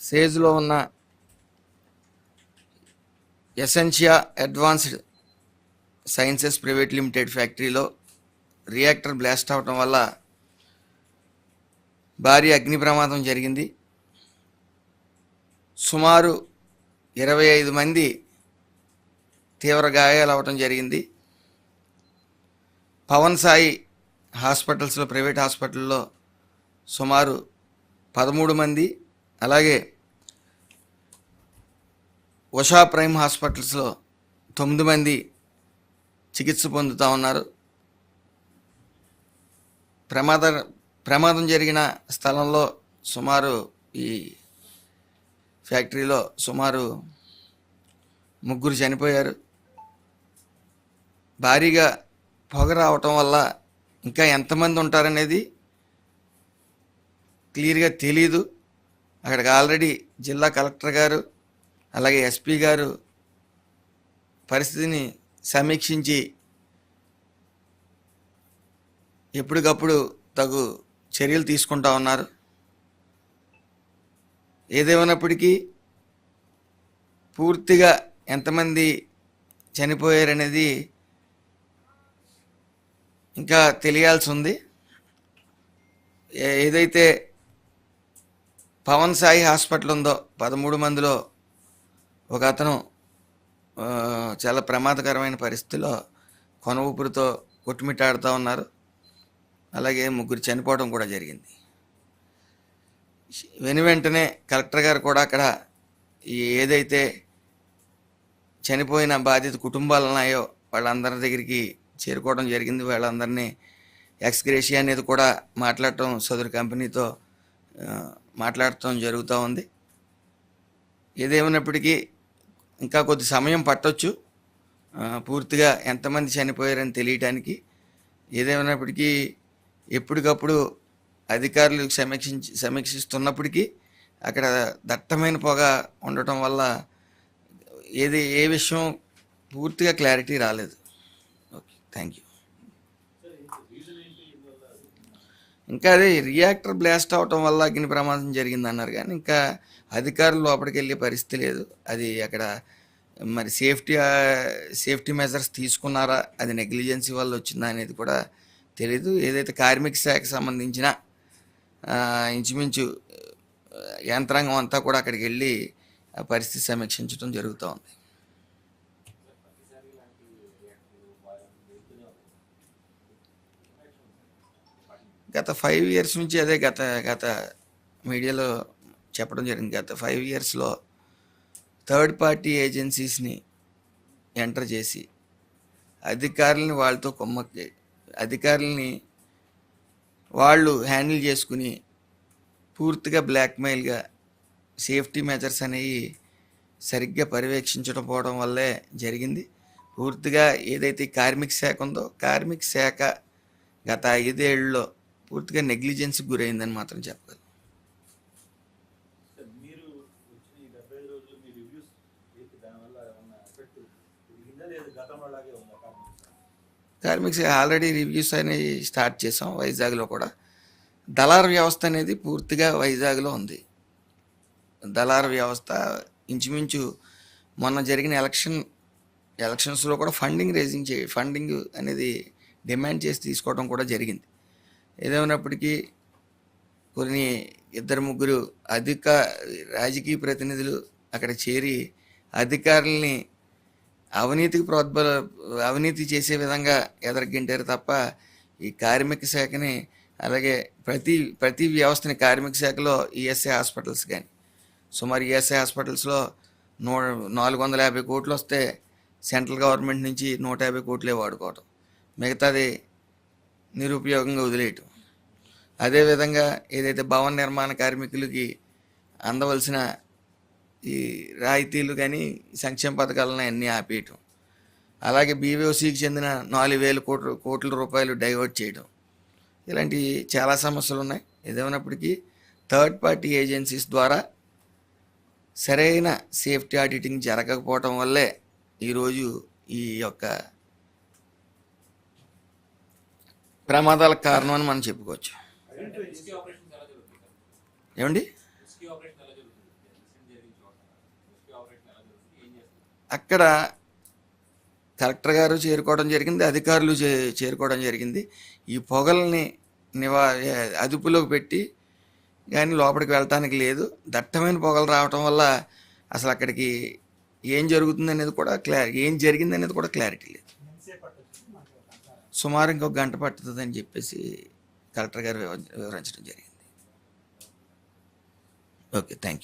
సేజ్లో ఉన్న Essentia advanced sciences private limited ఫ్యాక్టరీలో reactor blast అవటం వల్ల భారీ అగ్ని ప్రమాదం జరిగింది. సుమారు 25 మంది తీవ్ర గాయాలు అవటం జరిగింది. పవన్ సాయి హాస్పిటల్స్లో, ప్రైవేట్ హాస్పిటల్లో సుమారు 13 మంది, అలాగే ఉషా ప్రైమ్ హాస్పిటల్స్లో 9 మంది చికిత్స పొందుతూ ఉన్నారు. ప్రమాదం జరిగిన స్థలంలో సుమారు ఈ ఫ్యాక్టరీలో సుమారు 3 చనిపోయారు. భారీగా పొగ రావటం వల్ల ఇంకా ఎంతమంది ఉంటారనేది క్లియర్గా తెలీదు. అక్కడికి ఆల్రెడీ జిల్లా కలెక్టర్ గారు అలాగే ఎస్పీ గారు పరిస్థితిని సమీక్షించి ఎప్పటికప్పుడు తగు చర్యలు తీసుకుంటా ఉన్నారు. ఏదేమైనప్పటికీ పూర్తిగా ఎంతమంది చనిపోయారనేది ఇంకా తెలియాల్సి ఉంది. ఏదైతే పవన్ సాయి హాస్పిటల్ ఉందో 13 మందిలో ఒక అతను చాలా ప్రమాదకరమైన పరిస్థితిలో కొన ఊపిరితో కొట్టుమిట్టాడుతూ ఉన్నారు. అలాగే 3 చనిపోవడం కూడా జరిగింది. వెంటనే కలెక్టర్ గారు కూడా అక్కడ ఏదైతే చనిపోయిన బాధిత కుటుంబాలు ఉన్నాయో వాళ్ళందరి దగ్గరికి చేరుకోవడం జరిగింది. వాళ్ళందరినీ ఎక్స్గ్రేషియా అనేది కూడా మాట్లాడటం, సదరు కంపెనీతో మాట్లాడటం జరుగుతూ ఉంది. ఏదేమైనప్పటికీ ఇంకా కొద్ది సమయం పట్టొచ్చు పూర్తిగా ఎంతమంది చనిపోయారని తెలియటానికి. ఏదేమైనప్పటికీ ఎప్పటికప్పుడు అధికారులు సమీక్షిస్తున్నప్పటికీ అక్కడ దట్టమైన పొగ ఉండటం వల్ల ఏ విషయం పూర్తిగా క్లారిటీ రాలేదు. Okay, thank you. ఇంకా అదే రియాక్టర్ బ్లాస్ట్ అవటం వల్ల అగ్ని ప్రమాదం జరిగిందన్నారు, కానీ ఇంకా అధికారులు లోపలికి వెళ్ళే పరిస్థితి లేదు. అది అక్కడ మరి సేఫ్టీ మెజర్స్ తీసుకున్నారా, అది నెగ్లిజెన్సీ వల్ల వచ్చిందా అనేది కూడా తెలీదు. ఏదైతే కార్మిక శాఖకు సంబంధించిన ఇంచుమించు యంత్రాంగం అంతా కూడా అక్కడికి వెళ్ళి ఆ పరిస్థితి సమీక్షించడం జరుగుతూ ఉంది. గత 5 years నుంచి అదే గత మీడియాలో చెప్పడం జరిగింది. గత 5 yearsలో థర్డ్ పార్టీ ఏజెన్సీస్ని ఎంటర్ చేసి అధికారులని వాళ్ళతో కొమ్మక్కి అధికారులని వాళ్ళు హ్యాండిల్ చేసుకుని పూర్తిగా బ్లాక్మెయిల్గా సేఫ్టీ మెజర్స్ అనేవి సరిగ్గా పర్యవేక్షించడం పోవడం వల్లే జరిగింది. పూర్తిగా ఏదైతే కార్మిక శాఖ ఉందో కార్మిక శాఖ గత 5 ఏళ్లలో పూర్తిగా నెగ్లిజెన్స్కి గురైందని మాత్రం చెప్పగలను. కార్మిక శాఖ ఆల్రెడీ రివ్యూస్ అనేవి స్టార్ట్ చేసాం. వైజాగ్లో కూడా దళార్ వ్యవస్థ అనేది పూర్తిగా వైజాగ్లో ఉంది. దళార్ వ్యవస్థ ఇంచుమించు మొన్న జరిగిన ఎలక్షన్స్లో కూడా ఫండింగ్ అనేది డిమాండ్ చేసి తీసుకోవడం కూడా జరిగింది. ఏదేమైనప్పటికీ కొన్ని 2-3 రాజకీయ ప్రతినిధులు అక్కడ చేరి అధికారుల్ని అవినీతి చేసే విధంగా ఎదరగింటారు తప్ప ఈ కార్మిక శాఖని, అలాగే ప్రతి వ్యవస్థని కార్మిక శాఖలో ఈఎస్ఐ హాస్పిటల్స్ కానీ సుమారు ఈఎస్ఐ హాస్పిటల్స్లో 450 కోట్లు వస్తే సెంట్రల్ గవర్నమెంట్ నుంచి 150 కోట్లే వాడుకోవటం, మిగతాది నిరుపయోగంగా వదిలేయటం. అదేవిధంగా ఏదైతే భవన నిర్మాణ కార్మికులకి అందవలసిన ఈ రాయితీలు కానీ సంక్షేమ పథకాలను అన్నీ ఆపేయటం, అలాగే బీవోసీకి చెందిన 4,000 కోట్ల రూపాయలు డైవర్ట్ చేయడం, ఇలాంటి చాలా సమస్యలు ఉన్నాయి. ఏదేమైనప్పటికీ థర్డ్ పార్టీ ఏజెన్సీస్ ద్వారా సరైన సేఫ్టీ ఆడిటింగ్ జరగకపోవటం వల్లే ఈరోజు ఈ యొక్క ప్రమాదాలకు కారణం అని మనం చెప్పుకోవచ్చు. ఏమండి, అక్కడ కలెక్టర్ గారు చేరుకోవడం జరిగింది, అధికారులు చేరుకోవడం జరిగింది. ఈ పొగల్ని నివా అదుపులోకి పెట్టి కానీ లోపలికి వెళ్ళటానికి లేదు. దట్టమైన పొగలు రావటం వల్ల అసలు అక్కడికి ఏం జరుగుతుంది అనేది కూడా ఏం జరిగింది అనేది కూడా క్లారిటీ లేదు. సుమారు ఇంకొక గంట పట్టుతుందని చెప్పేసి కలెక్టర్ గారు వివరించడం జరిగింది. Okay, thank you.